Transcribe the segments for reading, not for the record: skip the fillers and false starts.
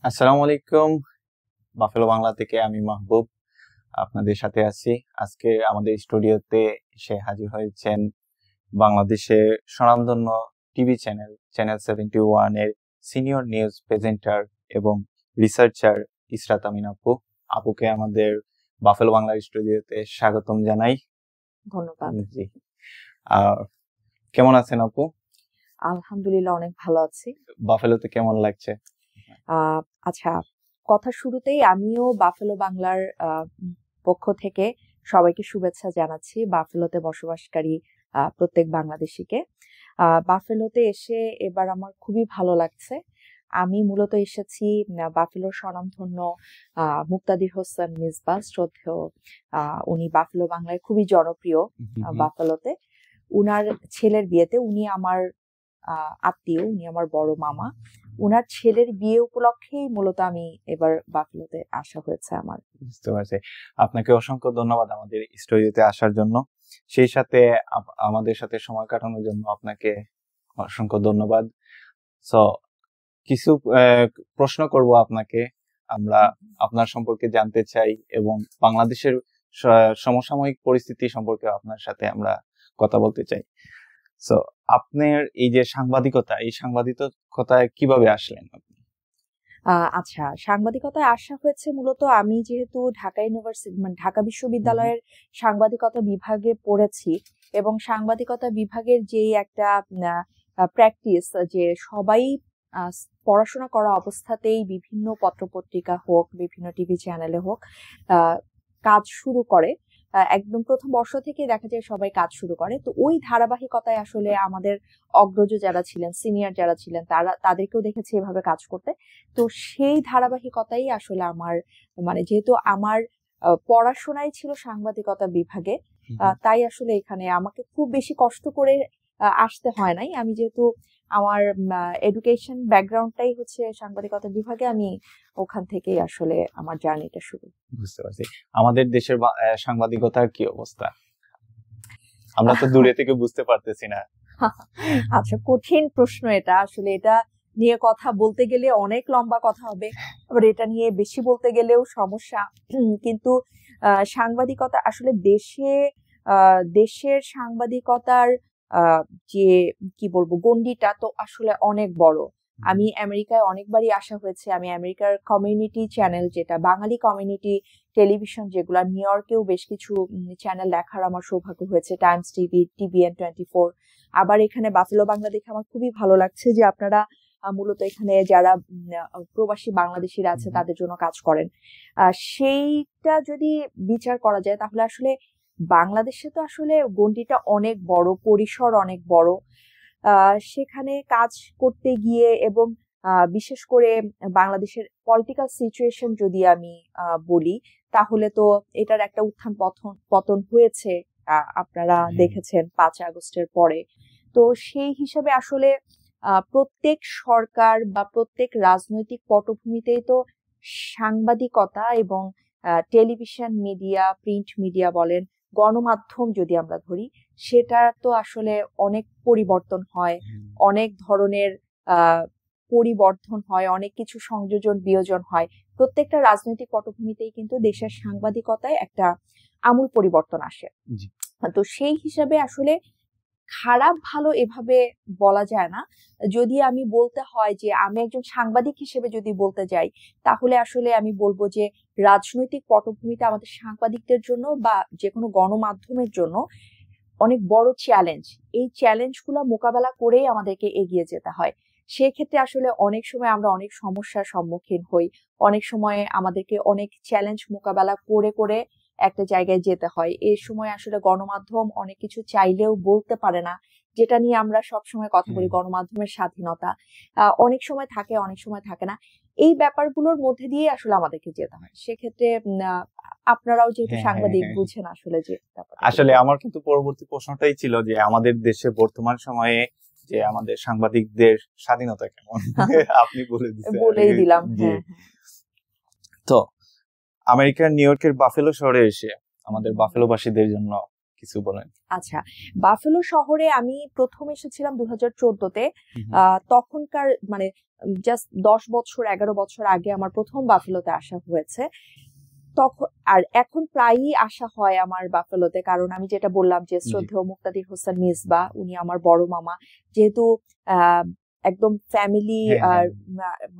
আসসালামু আলাইকুম। বাফেলো বাংলা থেকে আমি মাহবুব আপনাদের সাথে আছি। আজকে আমাদের স্টুডিওতে এসে হাজির হয়েছেন বাংলাদেশের স্বনামধন্য টিভি চ্যানেল 71 এর সিনিয়র নিউজ প্রেজেন্টার এবং রিসার্চার ইসরাত আমিন আপুকে আমাদের বাফেলো বাংলা স্টুডিওতে স্বাগতম জানাই। ধন্যবাদ। জি, আর কেমন আছেন আপু? আলহামদুলিল্লাহ অনেক ভালো আছি। বাফেলোতে কেমন লাগছে? আচ্ছা, কথা শুরুতেই আমিও বাফেলো বাংলার পক্ষ থেকে সবাইকে শুভেচ্ছা জানাচ্ছি, বাফেলোতে বসবাসকারী প্রত্যেক বাংলাদেশিকে। বাফেলোতে এসে এবার আমার খুবই ভালো লাগছে। আমি মূলত এসেছি বাফেলোর স্বনামধন্য মুক্তাদির হোসেন মিসবাহ শ্রদ্ধেয়, উনি বাফেলো বাংলায় খুবই জনপ্রিয়। বাফেলোতে উনার ছেলের বিয়েতে, উনি আমার আত্মীয়, উনি আমার বড় মামা, উনার ছেলের বিয়ে উপলক্ষেই মূলত আমি এবার বাফেলোতে আসা হয়েছে আমার। বুঝতে পারছি। আপনাকে অসংখ্য ধন্যবাদ আমাদের স্টুডিওতে আসার জন্য, সেই সাথে আমাদের সাথে সময় কাটানোর জন্য আপনাকে অসংখ্য ধন্যবাদ। সো কিছু প্রশ্ন করব আপনাকে। আমরা আপনার সম্পর্কে জানতে চাই এবং বাংলাদেশের সমসাময়িক পরিস্থিতি সম্পর্কে আপনার সাথে আমরা কথা বলতে চাই। সো আপনার এই যে এই সাংবাদিকতায় কিভাবে আসলেন আপনি? আচ্ছা, সাংবাদিকতায় আসা হয়েছে মূলত আমি যেহেতু ঢাকা ইউনিভার্সিটি ঢাকা বিশ্ববিদ্যালয়ের সাংবাদিকতা বিভাগে পড়েছি, এবং সাংবাদিকতা বিভাগের যেই একটা প্র্যাকটিস যে সবাই পড়াশোনা করা অবস্থাতেই বিভিন্ন পত্রপত্রিকা হোক, বিভিন্ন টিভি চ্যানেলে হোক, কাজ শুরু করে। একদম প্রথম বর্ষ থেকে দেখা যায় সবাই কাজ শুরু করে। তো ওই ধারাবাহিকতায় আসলে আমাদের অগ্রজ যারা ছিলেন, সিনিয়র যারা ছিলেন, তাদেরকেও দেখেছি এভাবে কাজ করতে। তো সেই ধারাবাহিকতাই আসলে আমার, মানে যেহেতু আমার পড়াশোনাই ছিল সাংবাদিকতা বিভাগে, তাই আসলে এখানে আমাকে খুব বেশি কষ্ট করে আসতে হয় নাই। আমি যেহেতু আমার এডুকেশন ব্যাকগ্রাউন্ডটাই হচ্ছে সাংবাদিকতা বিভাগে, আমি ওখান থেকেই আসলে আমার জার্নিটা শুরু। বুঝতে পারছি। আমাদের দেশের সাংবাদিকতার কি অবস্থা? আমরা তো দূরে থেকে বুঝতে পারতেছি না। আচ্ছা, কঠিন প্রশ্ন এটা। আসলে এটা নিয়ে কথা বলতে গেলে অনেক লম্বা কথা হবে, আবার এটা নিয়ে বেশি বলতে গেলেও সমস্যা। কিন্তু সাংবাদিকতা আসলে দেশের সাংবাদিকতার যে কি বলবো গণ্ডিটা তো আসলে অনেক বড়। আমি আমেরিকায় অনেকবারই আসা হয়েছে। আমি আমেরিকার কমিউনিটি চ্যানেল, যেটা বাঙালি কমিউনিটি টেলিভিশন, যেগুলো নিউ ইয়র্কেও বেশ কিছু চ্যানেল দেখার আমার সৌভাগ্য হয়েছে, টাইমস টিভি, টিভিএন 24। আবার এখানে বাফেলো বাংলা দেখে আমার খুবই ভালো লাগছে যে আপনারা মূলত এখানে যারা প্রবাসী বাংলাদেশিরা আছে তাদের জন্য কাজ করেন। সেইটা যদি বিচার করা যায় তাহলে আসলে বাংলাদেশে তো আসলে গণ্ডিটা অনেক বড়, পরিসর অনেক বড়। সেখানে কাজ করতে গিয়ে এবং বিশেষ করে বাংলাদেশের পলিটিক্যাল সিচুয়েশন যদি আমি বলি, তাহলে তো এটার একটা উত্থান পতন হয়েছে, আপনারা দেখেছেন 5 আগস্টের পরে। তো সেই হিসাবে আসলে প্রত্যেক সরকার বা প্রত্যেক রাজনৈতিক পটভূমিতেই তো সাংবাদিকতা এবং টেলিভিশন মিডিয়া, প্রিন্ট মিডিয়া বলেন, গণমাধ্যম যদি আমরা ধরি, সেটা তো আসলে অনেক পরিবর্তন হয়, অনেক ধরনের পরিবর্তন হয়, অনেক কিছু সংযোজন বিয়োজন হয়। প্রত্যেকটা রাজনৈতিক পটভূমিতেই কিন্তু দেশের সাংবাদিকতায় একটা আমূল পরিবর্তন আসে। তো সেই হিসাবে আসলে খারাপ ভালো এভাবে বলা যায় না। যদি আমি বলতে হয় যে আমি একজন সাংবাদিক হিসেবে যদি বলতে যাই, তাহলে আসলে আমি বলবো যে রাজনৈতিক পটভূমিতে আমাদের সাংবাদিকদের জন্য বা যে কোনো গণমাধ্যমের জন্য অনেক বড় চ্যালেঞ্জ। এই চ্যালেঞ্জগুলো মোকাবেলা করেই আমাদেরকে এগিয়ে যেতে হয়। সেক্ষেত্রে আসলে অনেক সময় আমরা অনেক সমস্যার সম্মুখীন হই, অনেক সময় আমাদেরকে অনেক চ্যালেঞ্জ মোকাবেলা করে করে একটা জায়গায় যেতে হয়। এই সময় আসলে গণমাধ্যম অনেক কিছু চাইলেও বলতে পারে না, যেটা নিয়ে আমরা সবসময় কথা বলি, গণমাধ্যমের স্বাধীনতা অনেক সময় থাকে, অনেক সময় থাকে না। এই ব্যাপারগুলোর মধ্যে দিয়ে আসলে আমাদেরকে যেতে হয়। সেক্ষেত্রে আপনারাও যেহেতু সাংবাদিক, বুঝেন আসলে যে আসলে আমার কিন্তু পরবর্তী প্রশ্নটাই ছিল যে আমাদের দেশে বর্তমান সময়ে যে আমাদের সাংবাদিকদের স্বাধীনতা কেমন? আপনি বলেই দিলাম। তো আমেরিকার নিউ ইয়র্কের বাফেলো শহরে এসে আমাদের বাফেলোবাসীদের জন্য কিছু বলেন। আচ্ছা, বাফেলো শহরে আমি প্রথম এসেছিলাম 2014-তে। তখনকার মানে জাস্ট 10 বছর 11 বছর আগে আমার প্রথম বাফেলোতে আসা হয়েছে। তখন আর এখন প্রায়ই আসা হয় আমার বাফেলোতে, কারণ আমি যেটা বললাম যে শ্রদ্ধেয় মুক্তাদির হোসেন মিসবা উনি আমার বড় মামা, যেহেতু একদম ফ্যামিলি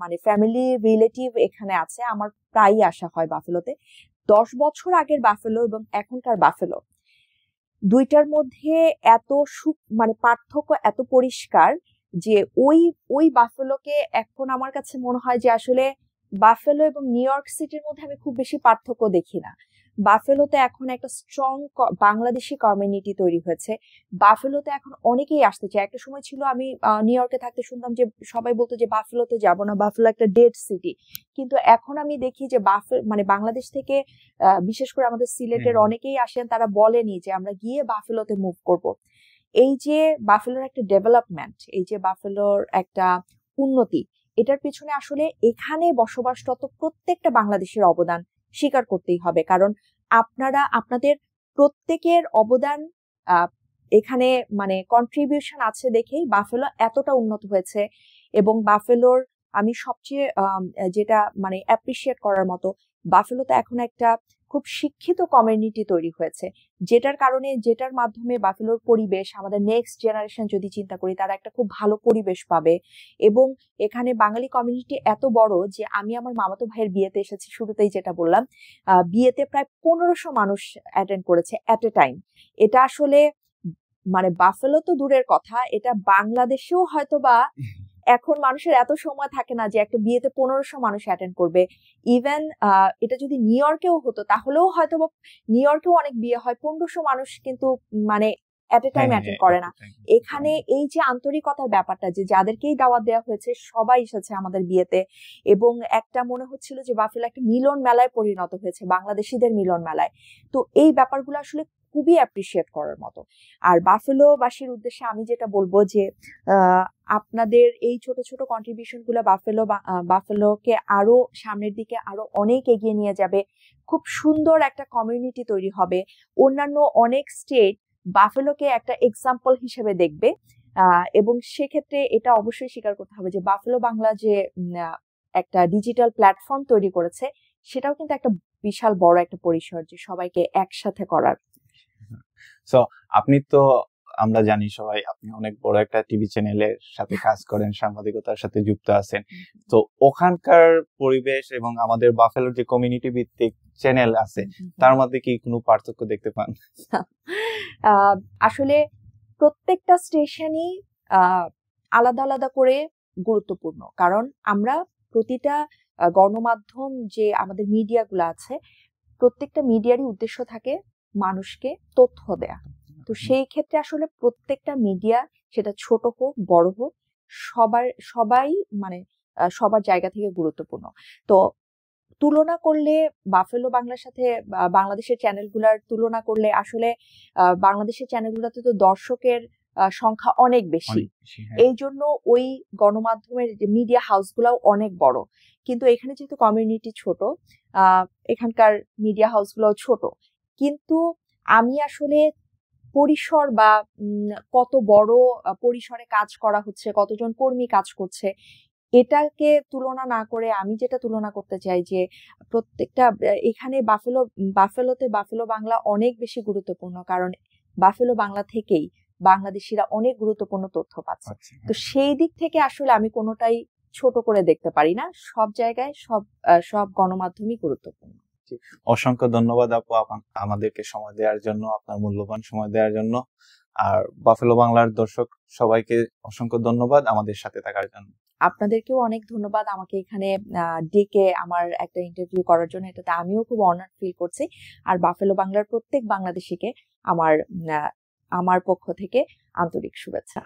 মানে ফ্যামিলি রিলেটিভ এখানে আছে, আমার প্রায়ই আসা হয় বাফেলোতে। 10 বছর আগের বাফেলো এবং এখনকার বাফেলো দুইটার মধ্যে এত মানে পার্থক্য এত পরিষ্কার যে ওই বাফেলোকে এখন আমার কাছে মনে হয় যে আসলে বাফেলো এবং নিউ ইয়র্ক সিটির মধ্যে আমি খুব বেশি পার্থক্য দেখি না। বাফেলোতে এখন একটা স্ট্রং বাংলাদেশি কমিউনিটি তৈরি হয়েছে। বাফেলোতে এখন অনেকেই আসতে চায়। একটা সময় ছিল আমি নিউ ইয়র্কে থাকতে শুনতাম যে সবাই বলতো যে বাফেলোতে যাব না, বাফেলো একটা ডেড সিটি। কিন্তু এখন আমি দেখি যে মানে বাংলাদেশ থেকে বিশেষ করে আমাদের সিলেটের অনেকেই আসেন, তারা বলেনি যে আমরা গিয়ে বাফেলোতে মুভ করব। এই যে বাফেলোর একটা ডেভেলপমেন্ট, এই যে বাফেলোর একটা উন্নতি, এটার পিছনে আসলে এখানে বসবাসরত প্রত্যেকটা বাংলাদেশের অবদান স্বীকার করতেই হবে। কারণ আপনাদের প্রত্যেকের অবদান এখানে মানে কন্ট্রিবিউশন আছে দেখেই বাফেলো এতটা উন্নত হয়েছে। এবং বাফেলোর আমি সবচেয়ে যেটা মানে অ্যাপ্রিসিয়েট করার মতো, বাফেলোতে এখন একটা খুব শিক্ষিত কমিউনিটি তৈরি হয়েছে, যেটার মাধ্যমে বাফেলোর পরিবেশ, আমাদের নেক্সট জেনারেশন যদি চিন্তা করি, তারা একটা খুব ভালো পরিবেশ পাবে। এবং এখানে বাঙালি কমিউনিটি এত বড় যে আমি আমার মামাতো ভাইয়ের বিয়েতে এসেছি, শুরুতেই যেটা বললাম, বিয়েতে প্রায় 1500 মানুষ অ্যাটেন্ড করেছে এট এ টাইম। এটা আসলে মানে বাফেলো তো দূরের কথা, এটা বাংলাদেশেও হয়তোবা এখন মানুষের এত সময় থাকে না যে একটা বিয়েতে 1500 মানুষ অ্যাটেন্ড করবে। ইভেন এটা যদি নিউ ইয়র্কেও হতো তাহলেও হয়তো নিউ ইয়র্কেও অনেক বিয়ে হয়, 1500 মানুষ কিন্তু মানে এট এ টাইম অ্যাটেন্ড করে না। এখানে এই যে আন্তরিকতার ব্যাপারটা, যে যাদেরকেই দাওয়াত দেওয়া হয়েছে সবাই এসেছে আমাদের বিয়েতে, এবং একটা মনে হচ্ছিল যে বাফেলো একটা মিলন মেলায় পরিণত হয়েছে, বাংলাদেশিদের মিলন মেলায়। তো এই ব্যাপারগুলো আসলে খুবই অ্যাপ্রিসিয়েট করার মতো। আর বাফেলোবাসীর উদ্দেশ্যে আমি যেটা বলবো যে আপনাদের এই ছোট ছোট কন্ট্রিবিউশন গুলো বাফেলোকে আরো সামনের দিকে আরো অনেক এগিয়ে নিয়ে যাবে। খুব সুন্দর একটা কমিউনিটি তৈরি হবে। অন্যান্য অনেক স্টেট বাফেলোকে একটা এক্সাম্পল হিসেবে দেখবে, এবং সেক্ষেত্রে এটা অবশ্যই স্বীকার করতে হবে যে বাফেলো বাংলা যে একটা ডিজিটাল প্ল্যাটফর্ম তৈরি করেছে, সেটাও কিন্তু একটা বিশাল বড় একটা পরিসর, যে সবাইকে একসাথে করার। সো আপনি তো, আমরা জানি সবাই, আপনি অনেক বড় একটা টিভি চ্যানেলের সাথে কাজ করেন, সাংবাদিকতার সাথে যুক্ত আছেন। তো ওখানকার পরিবেশ এবং আমাদের বাফেলোর যে কমিউনিটি ভিত্তিক চ্যানেল আছে, তার মধ্যে কি কোনো পার্থক্য দেখতে পান? আসলে প্রত্যেকটা স্টেশনই আলাদা আলাদা করে গুরুত্বপূর্ণ, কারণ আমরা প্রতিটা গণমাধ্যম যে আমাদের মিডিয়াগুলো আছে, প্রত্যেকটা মিডিয়ারই উদ্দেশ্য থাকে মানুষকে তথ্য দেয়া। তো সেই ক্ষেত্রে আসলে প্রত্যেকটা মিডিয়া, সেটা ছোট হোক বড় হোক, সবাই মানে সবার জায়গা থেকে গুরুত্বপূর্ণ। তো তুলনা করলে বাফেলো বাংলার সাথে বাংলাদেশের চ্যানেলগুলোর তুলনা করলে আসলে বাংলাদেশের চ্যানেলগুলোতে তো দর্শকের সংখ্যা অনেক বেশি, এই জন্য ওই গণমাধ্যমের যে মিডিয়া হাউসগুলাও অনেক বড়। কিন্তু এখানে যেহেতু কমিউনিটি ছোট, এখানকার মিডিয়া হাউসগুলোও ছোট। কিন্তু আমি আসলে পরিসর বা কত বড় পরিসরে কাজ করা হচ্ছে, কতজন কর্মী কাজ করছে, এটাকে তুলনা না করে আমি যেটা তুলনা করতে চাই যে প্রত্যেকটা এখানে বাফেলোতে বাফেলো বাংলা অনেক বেশি গুরুত্বপূর্ণ, কারণ বাফেলো বাংলা থেকেই বাংলাদেশিরা অনেক গুরুত্বপূর্ণ তথ্য পাচ্ছে। তো সেই দিক থেকে আসলে আমি কোনোটাই ছোট করে দেখতে পারি না, সব জায়গায় সব গণমাধ্যমই গুরুত্বপূর্ণ। অসংখ্য ধন্যবাদ আপু আমাদেরকে সময় দেওয়ার জন্য, আপনার মূল্যবান সময় দেওয়ার জন্য। আর বাফেলো বাংলার দর্শক সবাইকে অসংখ্য ধন্যবাদ আমাদের সাথে থাকার জন্য। আপনাদেরকেও অনেক ধন্যবাদ আমাকে এখানে ডেকে আমার একটা ইন্টারভিউ করার জন্য, এটাতে আমিও খুব অনার্ড ফিল করছি। আর বাফেলো বাংলার প্রত্যেক বাংলাদেশিকে আমার পক্ষ থেকে আন্তরিক শুভেচ্ছা।